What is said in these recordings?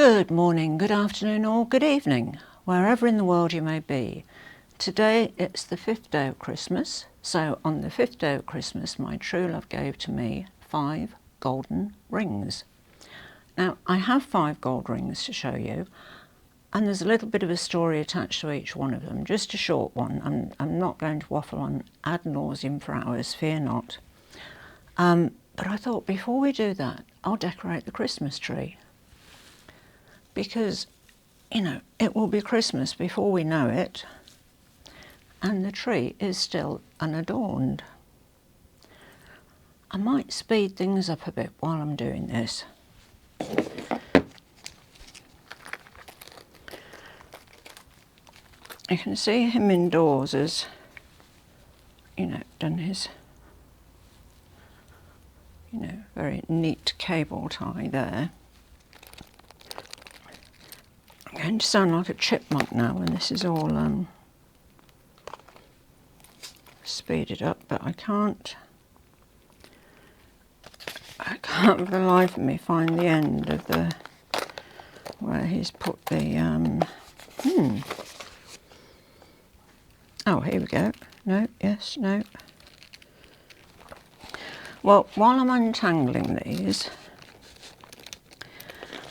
Good morning, good afternoon or good evening, wherever in the world you may be. Today it's the 5th day of Christmas, so on the 5th day of Christmas my true love gave to me 5 golden rings. Now I have 5 gold rings to show you, and there's a little bit of a story attached to each one of them, just a short one. I'm not going to waffle on ad nauseum for hours, fear not. But I thought before we do that, I'll decorate the Christmas tree. Because, you know, it will be Christmas before we know it, and the tree is still unadorned. I might speed things up a bit while I'm doing this. You can see him indoors as, you know, done his, you know, very neat cable tie there. I'm going to sound like a chipmunk now when this is all speeded up, but I can't for the life of me find the end of the, where he's put the, Oh, here we go. No, yes, no. Well, while I'm untangling these,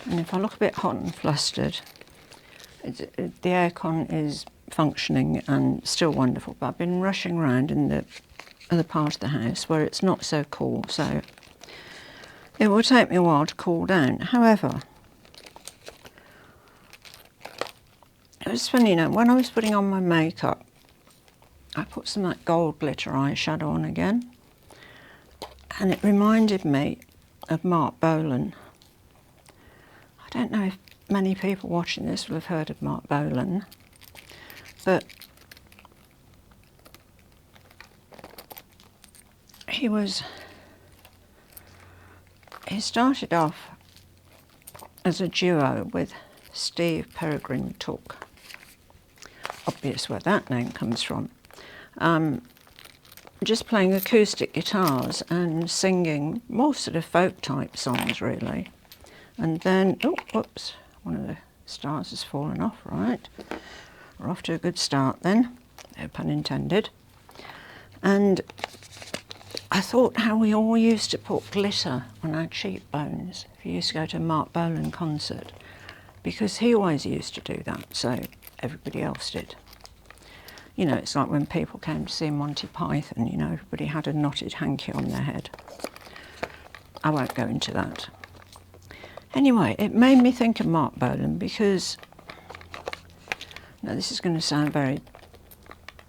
and if I look a bit hot and flustered, the aircon is functioning and still wonderful, but I've been rushing around in the other part of the house where it's not so cool, so it will take me a while to cool down. However, it was funny, you know, when I was putting on my makeup, I put some of that gold glitter eyeshadow on again, and it reminded me of Mark Bolan. I don't know if many people watching this will have heard of Mark Bolan, but he started off as a duo with Steve Peregrine Took. Obvious where that name comes from. Just playing acoustic guitars and singing more sort of folk type songs really. And then, oh, whoops, one of the stars has fallen off, right. We're off to a good start then, no pun intended. And I thought how we all used to put glitter on our cheekbones if you used to go to a Mark Bolan concert, because he always used to do that, so everybody else did. You know, it's like when people came to see Monty Python, you know, everybody had a knotted hanky on their head. I won't go into that. Anyway, it made me think of Mark Bolan because, now this is going to sound very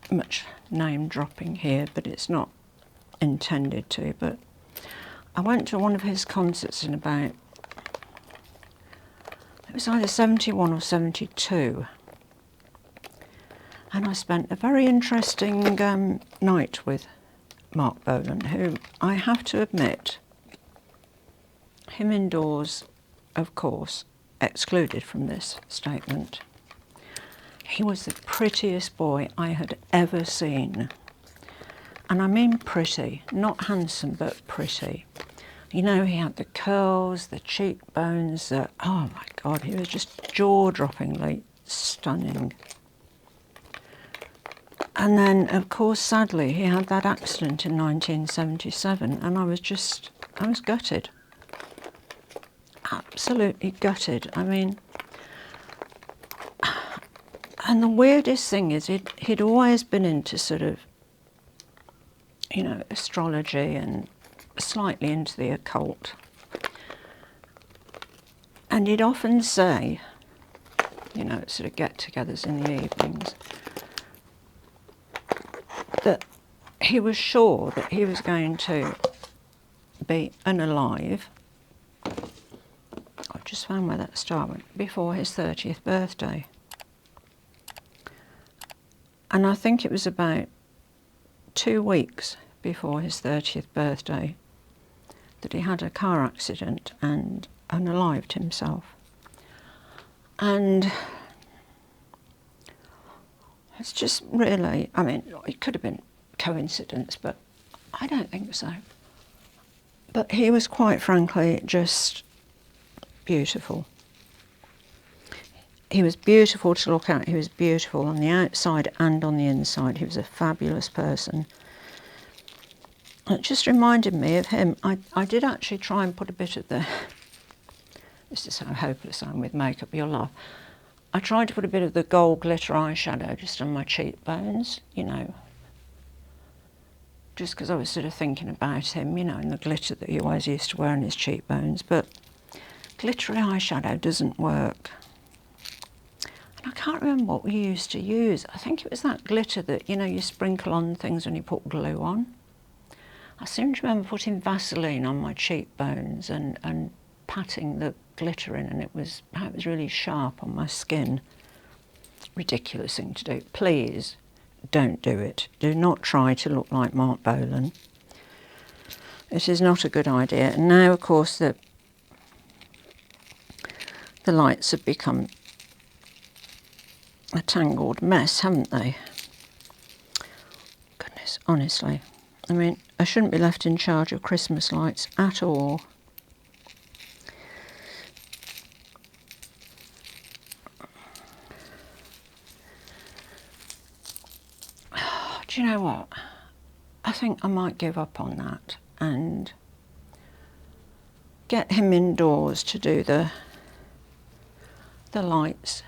much name dropping here, but it's not intended to, but I went to one of his concerts in about, it was either 71 or 72, and I spent a very interesting night with Mark Bolan, who I have to admit, him indoors, of course, excluded from this statement. He was the prettiest boy I had ever seen. And I mean pretty, not handsome, but pretty. You know, he had the curls, the cheekbones, oh my God, he was just jaw-droppingly stunning. And then, of course, sadly, he had that accident in 1977, and I was gutted. Absolutely gutted. I mean, and the weirdest thing is he'd always been into sort of, you know, astrology and slightly into the occult. And he'd often say, you know, sort of get-togethers in the evenings, that he was sure that he was going to be unalive. I just found where that star went, before his 30th birthday. And I think it was about 2 weeks before his 30th birthday that he had a car accident and unalived himself. And it's just really, I mean, it could have been coincidence, but I don't think so. But he was quite frankly just beautiful. he was beautiful to look at. He was beautiful on the outside and on the inside. He was a fabulous person. It just reminded me of him. I did actually try and put a bit of the... This is how hopeless I am with makeup, you'll laugh. I tried to put a bit of the gold glitter eyeshadow just on my cheekbones, you know, just because I was sort of thinking about him, you know, and the glitter that he always used to wear on his cheekbones. But glittery eyeshadow doesn't work. And I can't remember what we used to use. I think it was that glitter that, you know, you sprinkle on things when you put glue on. I seem to remember putting Vaseline on my cheekbones and patting the glitter in, and it was really sharp on my skin. Ridiculous thing to do. Please don't do it. Do not try to look like Mark Bolan. It is not a good idea. And now, of course, the lights have become a tangled mess, haven't they? Goodness, honestly. I mean, I shouldn't be left in charge of Christmas lights at all. Do you know what? I think I might give up on that and get him indoors to do the lights,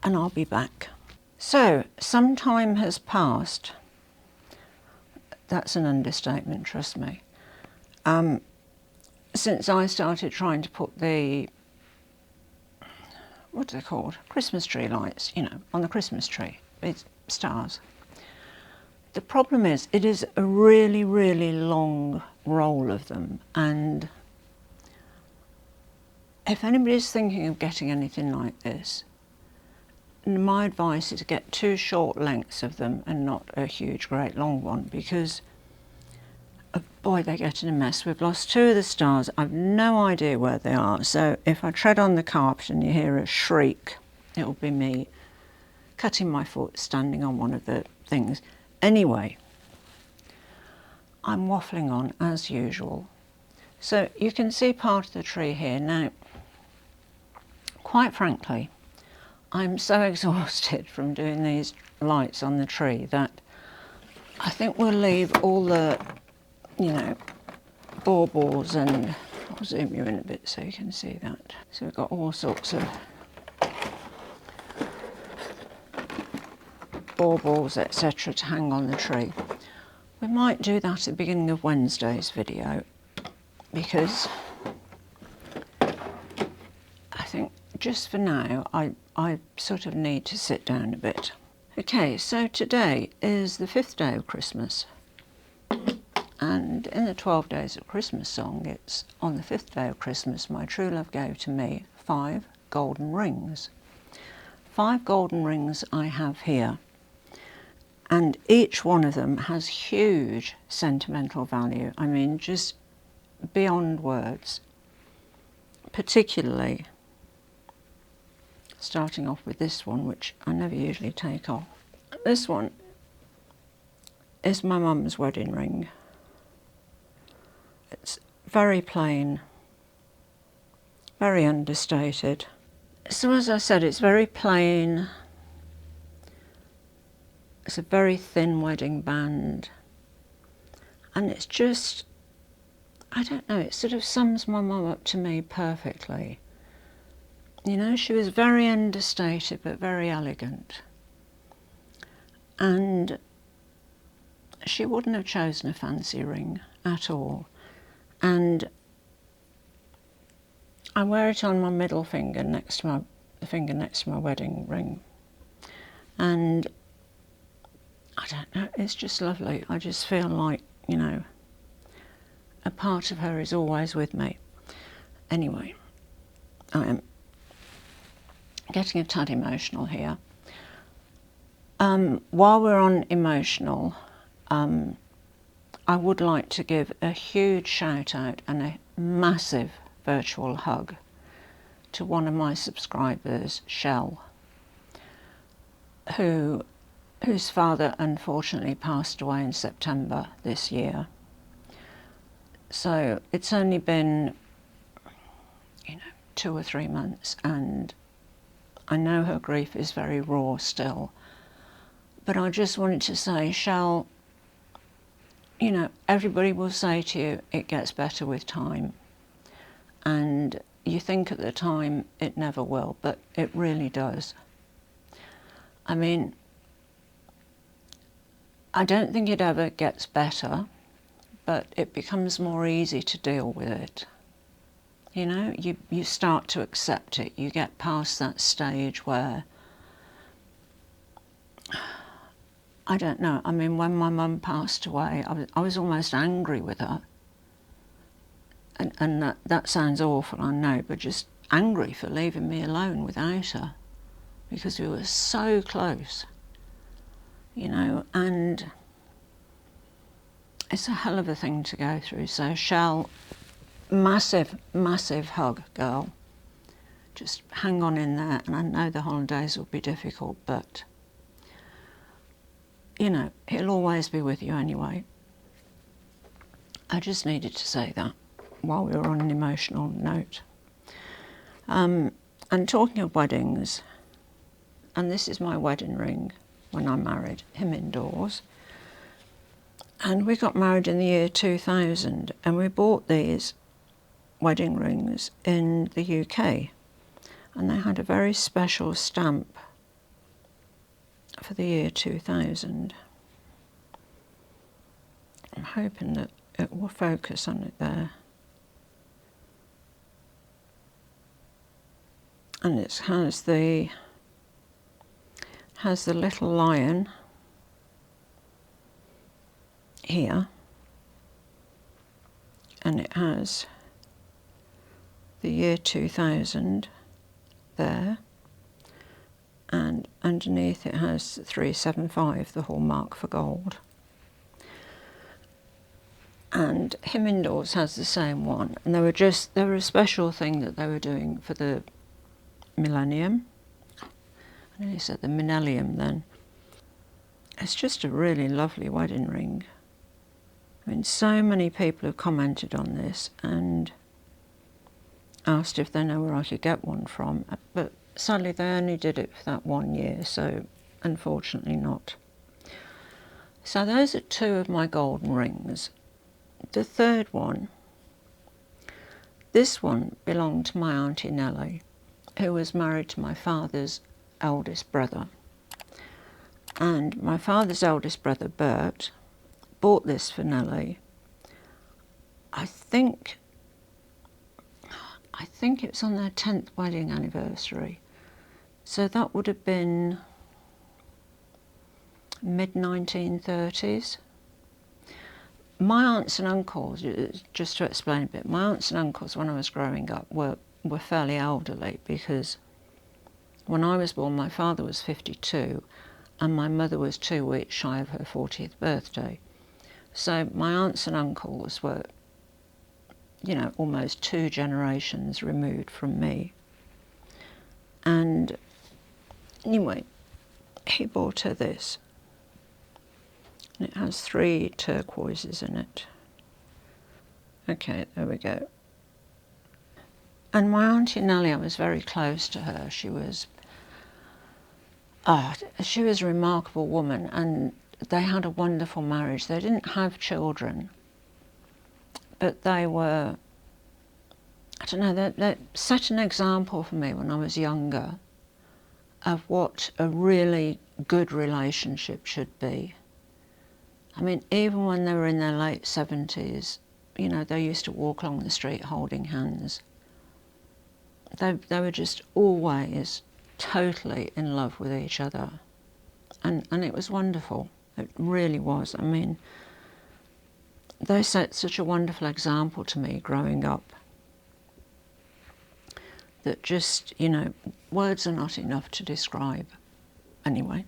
and I'll be back. So, some time has passed. That's an understatement, trust me. Since I started trying to put the, what are they called? Christmas tree lights, you know, on the Christmas tree. It's stars. The problem is, it is a really, really long roll of them, and if anybody's thinking of getting anything like this, my advice is to get 2 short lengths of them and not a huge, great long one, because boy, they get in a mess. We've lost 2 of the stars. I've no idea where they are, so if I tread on the carpet and you hear a shriek, it'll be me cutting my foot standing on one of the things. Anyway, I'm waffling on as usual. So you can see part of the tree here. Now, quite frankly, I'm so exhausted from doing these lights on the tree that I think we'll leave all the, you know, baubles, and I'll zoom you in a bit so you can see that. So we've got all sorts of baubles, etc. to hang on the tree. We might do that at the beginning of Wednesday's video, because I think just for now I sort of need to sit down a bit. Okay, so today is the 5th day of Christmas, and in the 12 Days of Christmas song, it's on the 5th day of Christmas my true love gave to me 5 golden rings. 5 golden rings I have here, and each one of them has huge sentimental value. I mean, just beyond words. Particularly starting off with this one, which I never usually take off. This one is my mum's wedding ring. It's very plain, very understated. So as I said, it's very plain. It's a very thin wedding band, and it's just, I don't know, it sort of sums my mum up to me perfectly. You know, she was very understated but very elegant, and she wouldn't have chosen a fancy ring at all. And I wear it on my middle finger next to the finger next to my wedding ring, and I don't know, it's just lovely. I just feel like, you know, a part of her is always with me. Anyway, I am getting a tad emotional here. While we're on emotional, I would like to give a huge shout out and a massive virtual hug to one of my subscribers, Shell, whose father unfortunately passed away in September this year. So it's only been, you know, 2 or 3 months, and I know her grief is very raw still. But I just wanted to say, Shell, you know, everybody will say to you, it gets better with time. And you think at the time it never will, but it really does. I mean, I don't think it ever gets better, but it becomes more easy to deal with it. You know, you start to accept it. You get past that stage where, I don't know, I mean, when my mum passed away, I was almost angry with her. And that sounds awful, I know, but just angry for leaving me alone without her, because we were so close, you know, and it's a hell of a thing to go through. So Shell, massive, massive hug, girl. Just hang on in there, and I know the holidays will be difficult, but, you know, he'll always be with you anyway. I just needed to say that while we were on an emotional note. And talking of weddings, and this is my wedding ring when I married him indoors. And we got married in the year 2000, and we bought these wedding rings in the UK, and they had a very special stamp for the year 2000. I'm hoping that it will focus on it there. And it has the little lion here, and it has the year 2000 there, and underneath it has 375, the hallmark for gold. And him indoors has the same one, and they were a special thing that they were doing for the millennium. I nearly said the millennium then. It's just a really lovely wedding ring. I mean, so many people have commented on this and asked if they know where I could get one from, but sadly they only did it for that 1 year, so unfortunately not. So those are 2 of my golden rings. The third one, this one belonged to my Auntie Nellie, who was married to my father's eldest brother. And my father's eldest brother, Bert, bought this for Nellie. I think it was on their 10th wedding anniversary. So that would have been mid-1930s. My aunts and uncles, just to explain a bit, my aunts and uncles when I was growing up were fairly elderly, because when I was born my father was 52 and my mother was 2 weeks shy of her 40th birthday. So my aunts and uncles were, you know, almost 2 generations removed from me. And anyway, he bought her this. And it has 3 turquoises in it. Okay, there we go. And my Auntie Nellie, I was very close to her. She was a remarkable woman, and they had a wonderful marriage. They didn't have children, but they were, I don't know, they set an example for me when I was younger of what a really good relationship should be. I mean, even when they were in their late 70s, you know, they used to walk along the street holding hands. They were just always totally in love with each other. And it was wonderful. It really was. I mean, they set such a wonderful example to me growing up that just, you know, words are not enough to describe. Anyway.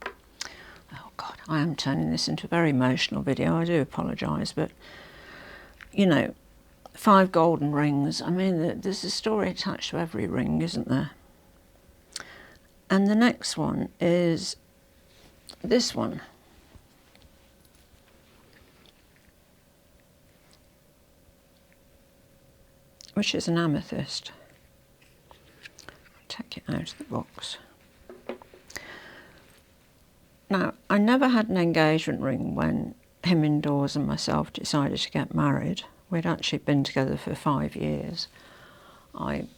Oh God, I am turning this into a very emotional video. I do apologise, but, you know, 5 golden rings. I mean, there's a story attached to every ring, isn't there? And the next one is this one. Which is an amethyst. I'll take it out of the box. Now, I never had an engagement ring when him indoors and myself decided to get married. We'd actually been together for 5 years. I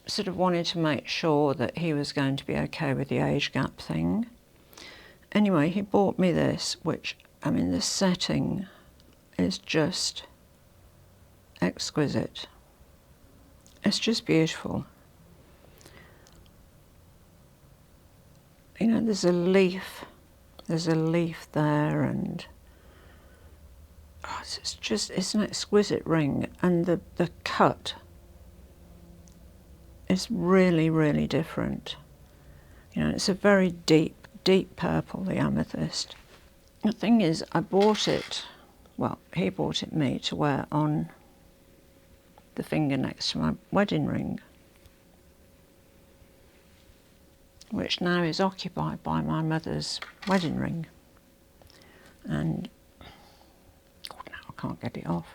sort of wanted to make sure that he was going to be okay with the age gap thing. Anyway, he bought me this, which, I mean, the setting is just exquisite. It's just beautiful. You know, there's a leaf there, and oh, it's an exquisite ring, and the cut is really, really different. You know, it's a very deep purple, the amethyst. The thing is, I bought it, well, he bought it me to wear on the finger next to my wedding ring, which now is occupied by my mother's wedding ring. And God, now I can't get it off.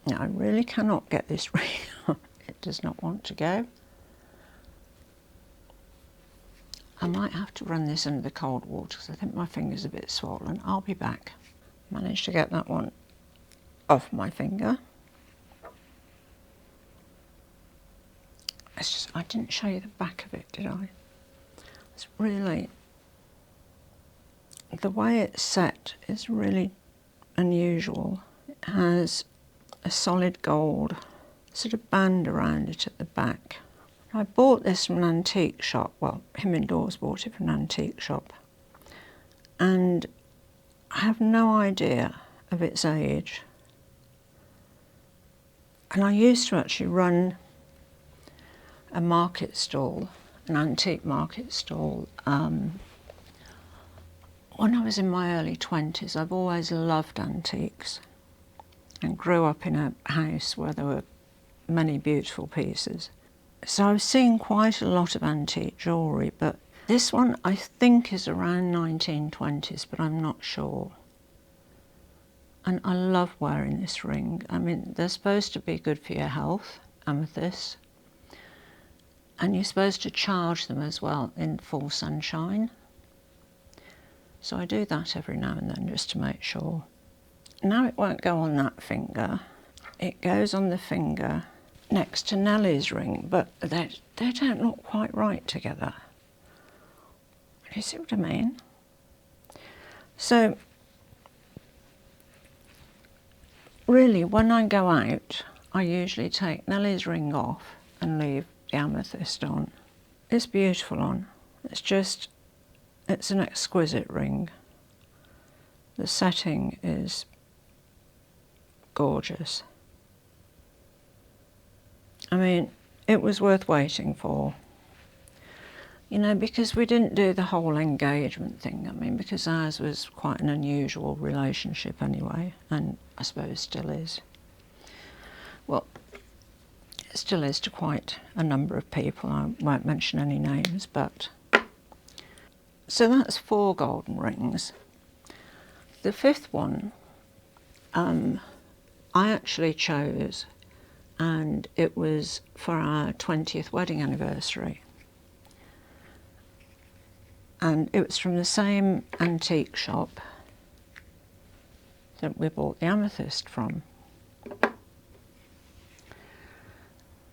Now, I really cannot get this ring off. It does not want to go. I might have to run this under the cold water because I think my finger's a bit swollen. I'll be back. Managed to get that one off my finger. It's just, I didn't show you the back of it, did I? It's really, the way it's set is really unusual. It has a solid gold sort of band around it at the back. I bought this from an antique shop. Well, him indoors bought it from an antique shop. And I have no idea of its age. And I used to actually run a market stall, an antique market stall. When I was in my early 20s, I've always loved antiques and grew up in a house where there were many beautiful pieces. So I was seeing quite a lot of antique jewellery, but this one I think is around 1920s, but I'm not sure. And I love wearing this ring. I mean, they're supposed to be good for your health, amethysts. And you're supposed to charge them as well in full sunshine. So I do that every now and then just to make sure. Now it won't go on that finger. It goes on the finger next to Nellie's ring, but they don't look quite right together. You see what I mean? So really, when I go out, I usually take Nellie's ring off and leave the amethyst on. It's beautiful on. It's an exquisite ring. The setting is gorgeous. I mean, it was worth waiting for. You know, because we didn't do the whole engagement thing. I mean, because ours was quite an unusual relationship anyway, and I suppose still is. Well, it still is to quite a number of people. I won't mention any names, but... So that's 4 golden rings. The 5th one, I actually chose, and it was for our 20th wedding anniversary. And it was from the same antique shop that we bought the amethyst from.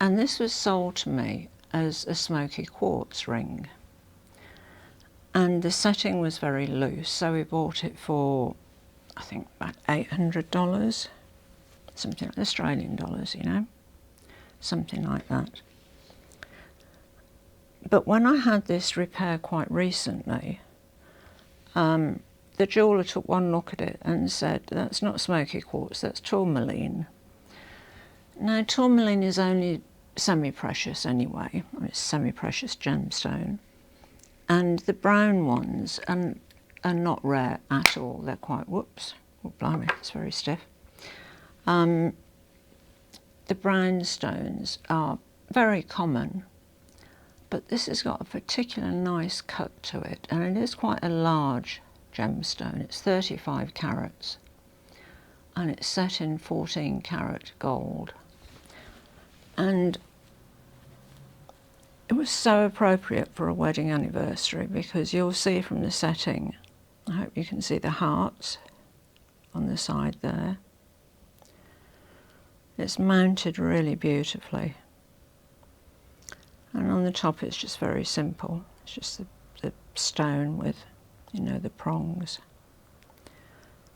And this was sold to me as a smoky quartz ring. And the setting was very loose, so we bought it for, I think, about $800. Something like Australian dollars, you know, something like that. But when I had this repair quite recently, the jeweller took one look at it and said, that's not smoky quartz, that's tourmaline. Now, tourmaline is only semi-precious anyway. It's semi-precious gemstone. And the brown ones are not rare at all. They're quite, whoops, oh blimey, it's very stiff. The brown stones are very common, but this has got a particular nice cut to it, and it is quite a large gemstone. It's 35 carats, and it's set in 14 carat gold. And was so appropriate for a wedding anniversary, because you'll see from the setting, I hope you can see the hearts on the side there. It's mounted really beautifully. And on the top it's just very simple. It's just the stone with, you know, the prongs.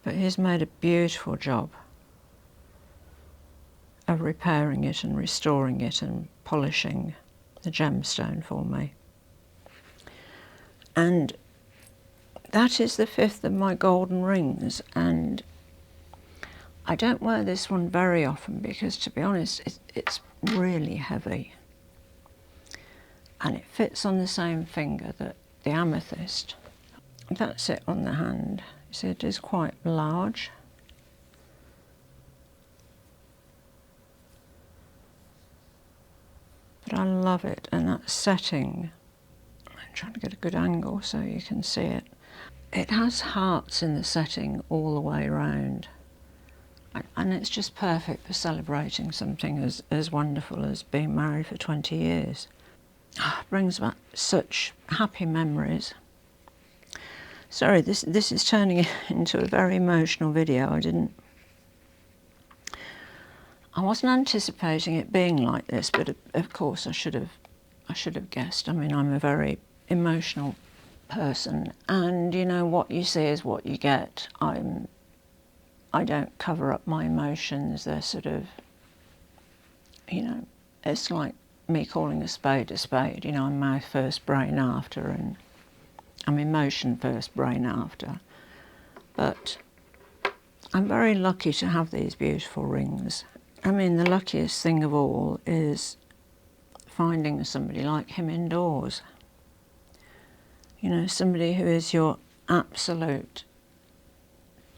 But he's made a beautiful job of repairing it and restoring it and polishing the gemstone for me. And that is the 5th of my golden rings, and I don't wear this one very often because, to be honest, it's really heavy. And it fits on the same finger that the amethyst. That's it on the hand. You see, it is quite large. But I love it, and that setting, I'm trying to get a good angle so you can see it. It has hearts in the setting all the way around. And it's just perfect for celebrating something as wonderful as being married for 20 years. Oh, it brings back such happy memories. Sorry, this is turning into a very emotional video. I wasn't anticipating it being like this, but of course I should have guessed. I mean, I'm a very emotional person, and you know, what you see is what you get. I don't cover up my emotions. They're sort of, you know, it's like me calling a spade, you know. I'm mouth first, brain after, and I'm emotion first, brain after. But I'm very lucky to have these beautiful rings. I mean, the luckiest thing of all is finding somebody like him indoors. You know, somebody who is your absolute,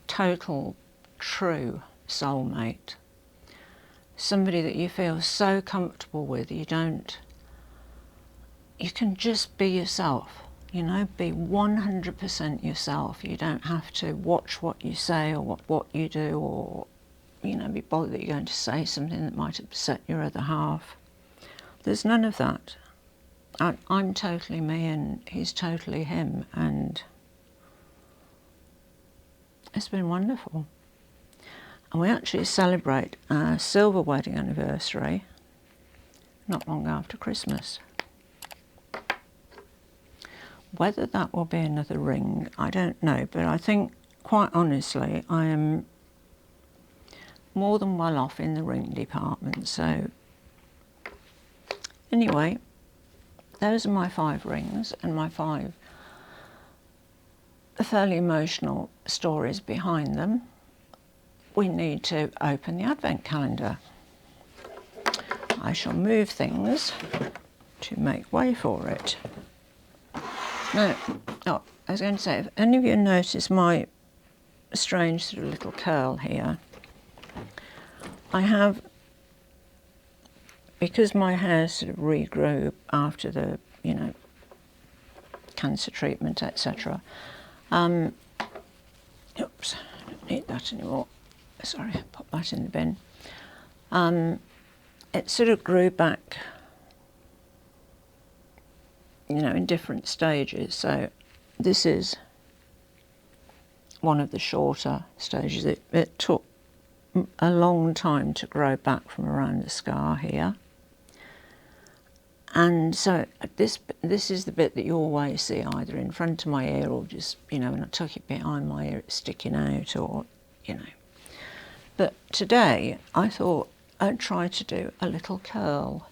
total, true soulmate. Somebody that you feel so comfortable with, you can just be yourself, you know, be 100% yourself. You don't have to watch what you say or what you do, or, you know, be bothered that you're going to say something that might upset your other half. There's none of that. I'm totally me and he's totally him, and it's been wonderful. And we actually celebrate our silver wedding anniversary not long after Christmas. Whether that will be another ring, I don't know, but I think, quite honestly, I am more than well off in the ring department. So anyway, those are my 5 rings and my 5 fairly emotional stories behind them. We need to open the Advent calendar. I shall move things to make way for it. Now, I was going to say, if any of you notice my strange sort of little curl here, I have, because my hair sort of regrew after the, you know, cancer treatment, etc. Oops, I don't need that anymore. Sorry, pop that in the bin. It sort of grew back, you know, in different stages. So this is one of the shorter stages. It took a long time to grow back from around the scar here. And so this is the bit that you always see either in front of my ear or just, you know, when I tuck it behind my ear, it's sticking out, or, you know. But today I thought I'd try to do a little curl.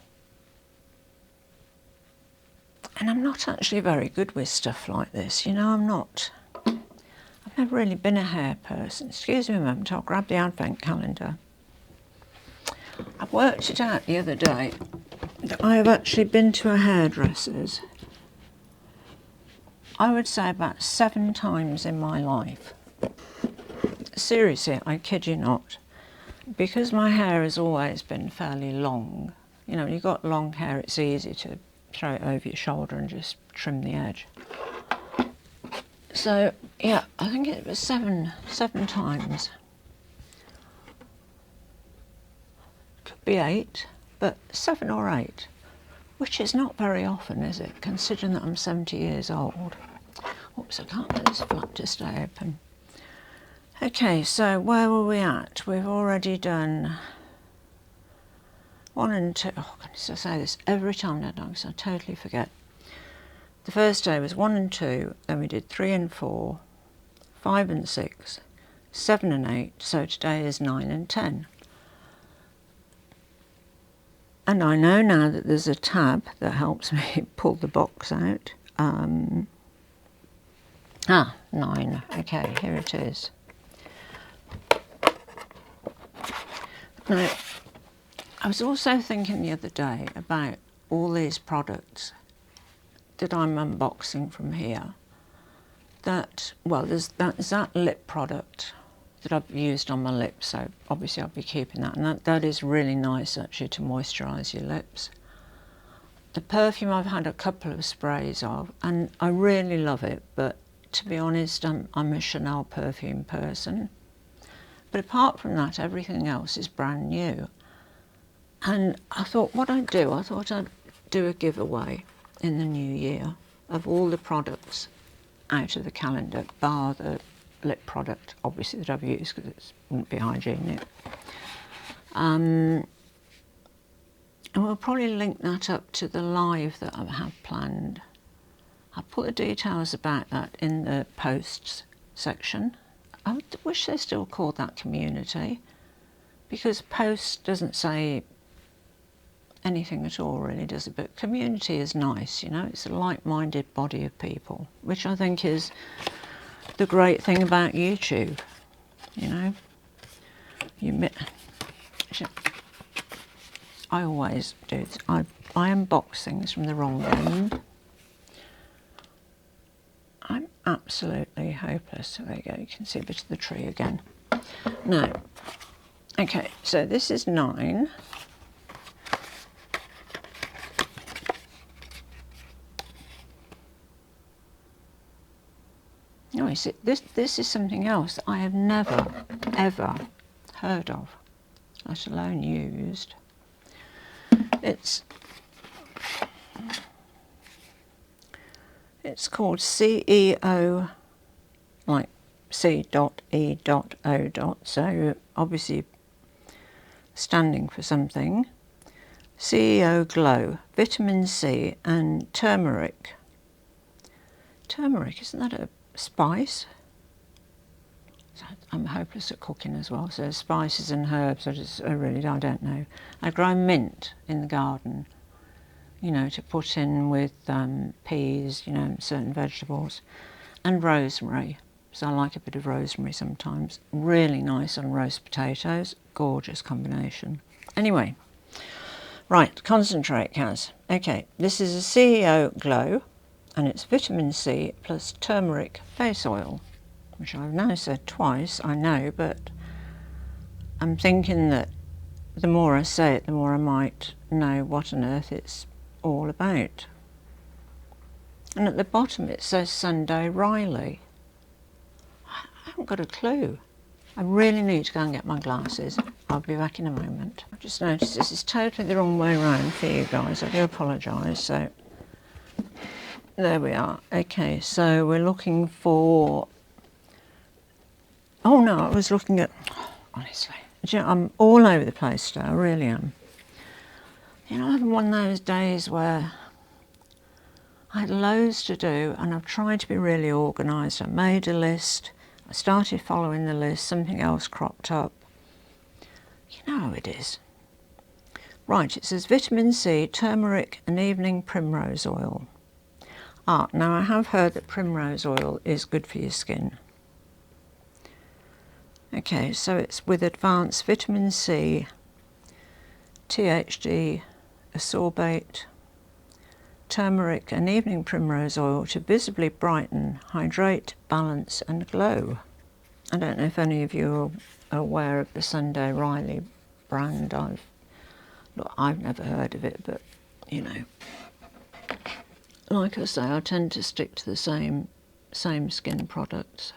And I'm not actually very good with stuff like this, you know. I've never really been a hair person. Excuse me a moment, I'll grab the Advent calendar. I worked it out the other day that I have actually been to a hairdresser's, I would say about 7 times in my life. Seriously, I kid you not. Because my hair has always been fairly long, you know, when you've got long hair, it's easy to throw it over your shoulder and just trim the edge. So, yeah, I think it was seven times. Could be 8, but 7 or 8. which is not very often, is it, considering that I'm 70 years old. Oops, I can't get this flap to stay open. Okay, so where were we at? We've already done 1 and 2. Oh goodness, I say this every time, don't I? Because I totally forget. The first day was 1 and 2, then we did 3 and 4, 5 and 6, 7 and 8, so today is 9 and 10. And I know now that there's a tab that helps me pull the box out. 9. Okay, here it is. Now, I was also thinking the other day about all these products that I'm unboxing from here. That, well, there's that lip product that I've used on my lips, so obviously I'll be keeping that, and that is really nice actually to moisturise your lips. The perfume I've had a couple of sprays of, and I really love it, but to be honest, I'm a Chanel perfume person. But apart from that, everything else is brand new. And I thought what I'd do, I thought I'd do a giveaway in the new year of all the products out of the calendar, bar the lip product, obviously, that I've used because it wouldn't be hygienic. And we'll probably link that up to the live that I have planned. I'll put the details about that in the posts section. I wish they still called that community, because post doesn't say anything at all really, does it? But community is nice, you know, it's a like-minded body of people, which I think is the great thing about YouTube, you know. I always do this. I unbox things from the wrong end. I'm absolutely hopeless. There you go, you can see a bit of the tree again. Now, okay, so this is 9. Oh, you see, this is something else that I have never, ever heard of, let alone used. It's called CEO, like C.E.O. So obviously standing for something. CEO Glow, vitamin C and turmeric. Turmeric, isn't that a spice? I'm hopeless at cooking as well, so spices and herbs, I don't know. I grow mint in the garden, you know, to put in with peas, you know, certain vegetables, and rosemary. So I like a bit of rosemary sometimes. Really nice on roast potatoes, gorgeous combination. Anyway, right, concentrate, Kaz. Okay, this is a CEO Glow, and it's vitamin C plus turmeric face oil, which I've now said twice, I know, but I'm thinking that the more I say it, the more I might know what on earth it's all about. And at the bottom it says Sunday Riley. I haven't got a clue. I really need to go and get my glasses. I'll be back in a moment. I've just noticed this is totally the wrong way around for you guys. I do apologise. So there we are. Okay, so we're looking for... Oh no, I was looking at... Honestly, you know, I'm all over the place today, I really am. You know, I'm having one of those days where I had loads to do and I've tried to be really organised. I made a list, I started following the list, something else cropped up. You know how it is. Right, it says vitamin C, turmeric and evening primrose oil. Now I have heard that primrose oil is good for your skin. Okay, so it's with advanced vitamin C, THD, ascorbate, turmeric and evening primrose oil to visibly brighten, hydrate, balance and glow. I don't know if any of you are aware of the Sunday Riley brand. I've never heard of it, but you know, like I say, I tend to stick to the same skin products.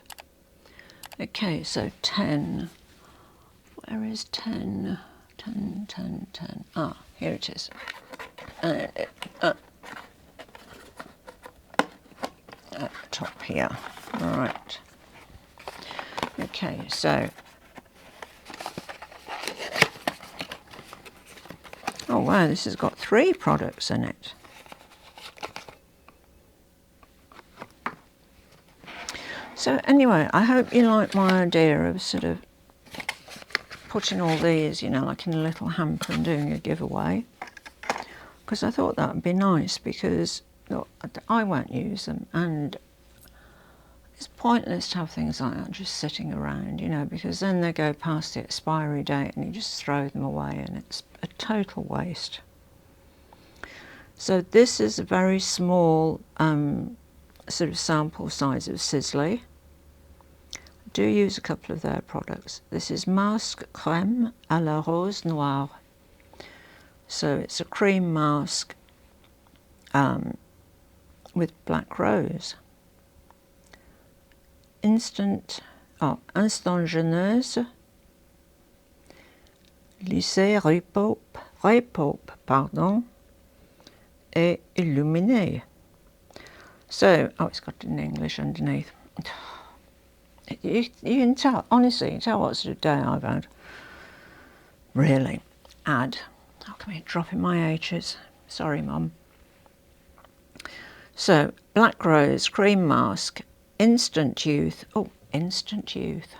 Okay, so 10. Where is 10? 10. Ah, here it is. at the top here. Right. Okay, so oh wow, this has got 3 products in it. So anyway, I hope you like my idea of sort of putting all these, you know, like in a little hamper and doing a giveaway. Because I thought that would be nice, because look, I won't use them, and it's pointless to have things like that just sitting around, you know, because then they go past the expiry date and you just throw them away and it's a total waste. So this is a very small sort of sample size of Sisley. I do use a couple of their products. This is Masque Crème à la Rose Noire. So it's a cream mask with black rose. Instant Gêneuse, lissé repaupe, pardon, et illuminé. So, oh, it's got it in English underneath. You can tell, honestly, you can tell what sort of day I've had. Really. Add. Oh, come here, dropping my H's. Sorry, Mum. So, black rose, cream mask, instant youth. Oh, instant youth.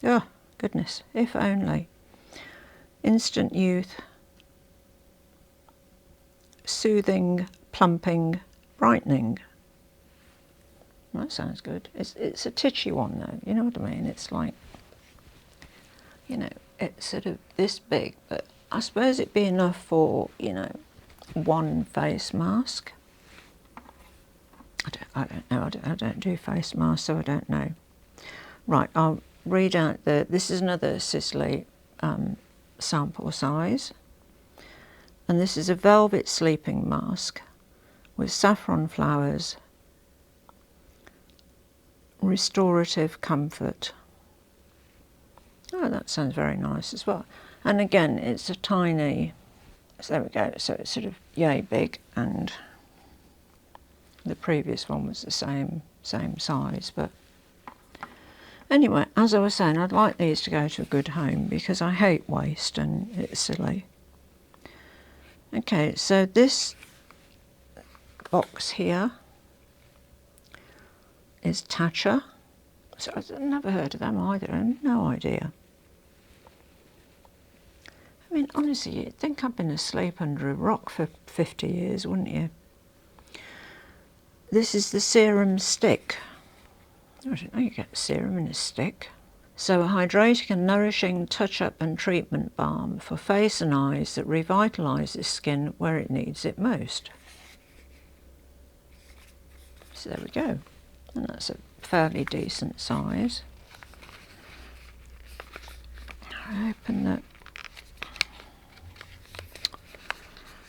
Oh, goodness, if only. Instant youth. Soothing, plumping, brightening. That sounds good. It's a titchy one though, you know what I mean? It's like, you know, it's sort of this big, but I suppose it'd be enough for, you know, one face mask. I don't know, I don't do face masks, so I don't know. Right, I'll read out this is another Sisley sample size. And this is a velvet sleeping mask with saffron flowers, restorative comfort. Oh, that sounds very nice as well. And again, it's a tiny, so there we go, so it's sort of yay big, and the previous one was the same size. But anyway, as I was saying, I'd like these to go to a good home because I hate waste and it's silly. Okay, so this box here is Tatcha. So I've never heard of them either, I have no idea. I mean, honestly, you'd think I've been asleep under a rock for 50 years, wouldn't you? This is the serum stick. I didn't know you get serum in a stick. So a hydrating and nourishing touch-up and treatment balm for face and eyes that revitalises skin where it needs it most. So there we go. And that's a fairly decent size. I open the...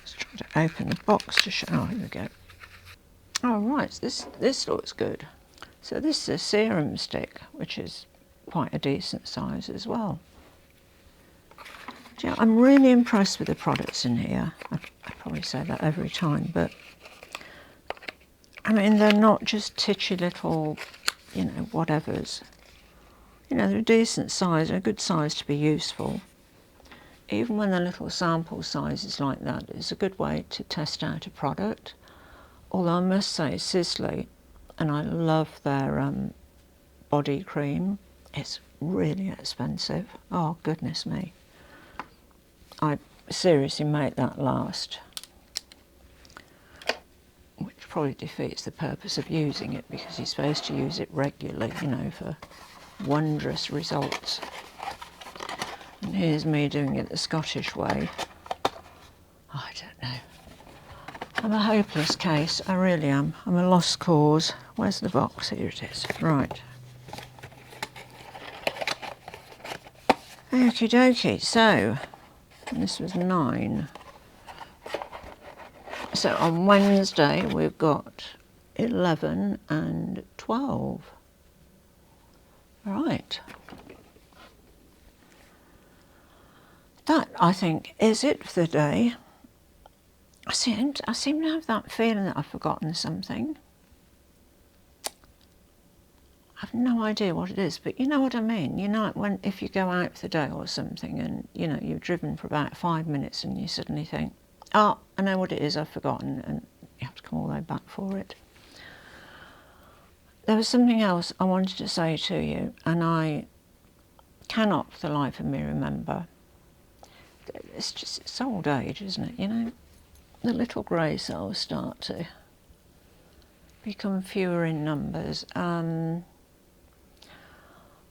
Let's try to open the box to show... Oh, here we go. Oh, right, this looks good. So this is a serum stick, which is quite a decent size as well. You know, I'm really impressed with the products in here. I probably say that every time, but I mean, they're not just titchy little, you know, whatevers. You know, they're a decent size, a good size to be useful. Even when they're little sample sizes like that, it's a good way to test out a product. Although I must say, Sisley, and I love their body cream, it's really expensive. Oh, goodness me. I seriously make that last. Which probably defeats the purpose of using it, because you're supposed to use it regularly, you know, for wondrous results. And here's me doing it the Scottish way. I don't know. I'm a hopeless case, I really am. I'm a lost cause. Where's the box? Here it is. Right. Okie dokie, so this was 9. So on Wednesday we've got 11 and 12. Right. That, I think, is it for the day. I seem to have that feeling that I've forgotten something. I've no idea what it is, but you know what I mean. You know, when if you go out for the day or something, and you know you've driven for about 5 minutes, and you suddenly think, "Oh, I know what it is. I've forgotten," and you have to come all the way back for it. There was something else I wanted to say to you, and I cannot for the life of me remember. It's old age, isn't it? You know, the little grey cells start to become fewer in numbers.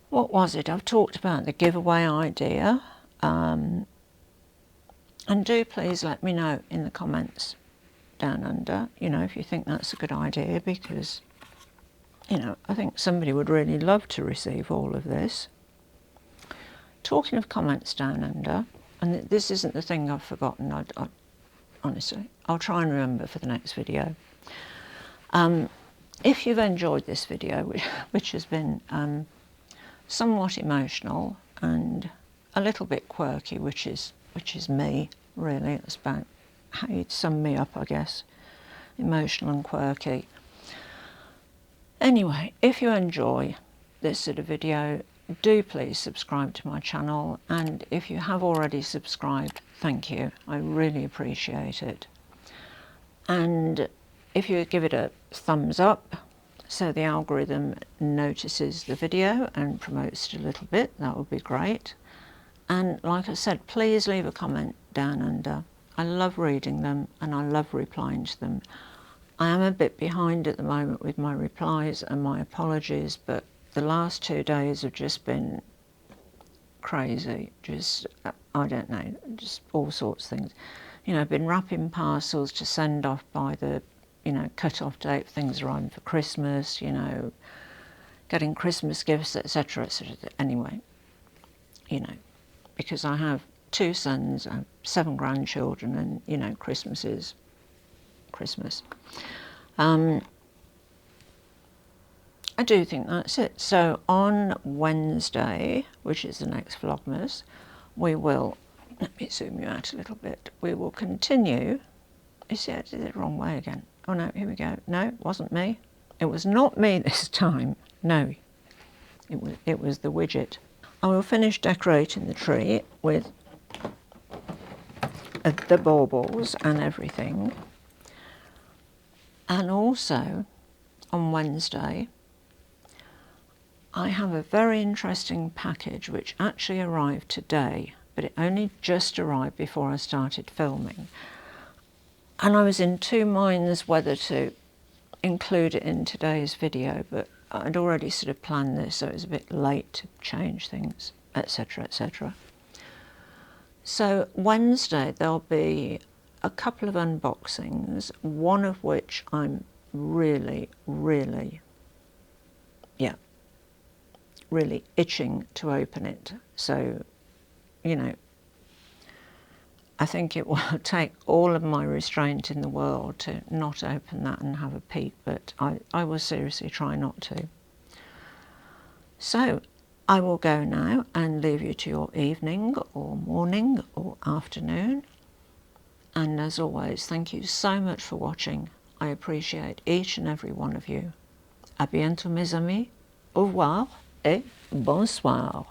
What was it? I've talked about the giveaway idea. And do please let me know in the comments down under, you know, if you think that's a good idea, because, you know, I think somebody would really love to receive all of this. Talking of comments down under, and this isn't the thing I've forgotten, I honestly, I'll try and remember for the next video. If you've enjoyed this video, which has been somewhat emotional and a little bit quirky, which is me, really. It's about how you'd sum me up, I guess. Emotional and quirky. Anyway, if you enjoy this sort of video, do please subscribe to my channel, and if you have already subscribed, thank you. I really appreciate it. And if you give it a thumbs up, so the algorithm notices the video and promotes it a little bit, that would be great. And like I said, please leave a comment down under. I love reading them and I love replying to them. I am a bit behind at the moment with my replies, and my apologies, but the last 2 days have just been crazy. Just, I don't know, just all sorts of things. You know, I've been wrapping parcels to send off by the, you know, cut-off date, things arriving for Christmas, you know, getting Christmas gifts, etc., etc. Anyway, you know, because I have 2 sons, I have 7 grandchildren, and, you know, Christmas is Christmas. I do think that's it. So on Wednesday, which is the next Vlogmas, we will, let me zoom you out a little bit, we will continue. You see, I did it the wrong way again. Oh no, here we go. No, it wasn't me. It was not me this time. No, it was the widget. I will finish decorating the tree with the baubles and everything. And also, on Wednesday, I have a very interesting package which actually arrived today, but it only just arrived before I started filming. And I was in 2 minds whether to include it in today's video, but I'd already sort of planned this, so it was a bit late to change things, etc., etc. So Wednesday there'll be a couple of unboxings, one of which I'm really itching to open it. So, you know, I think it will take all of my restraint in the world to not open that and have a peek, but I will seriously try not to. So I will go now and leave you to your evening or morning or afternoon. And as always, thank you so much for watching. I appreciate each and every one of you. À bientôt mes amis. Au revoir et bonsoir.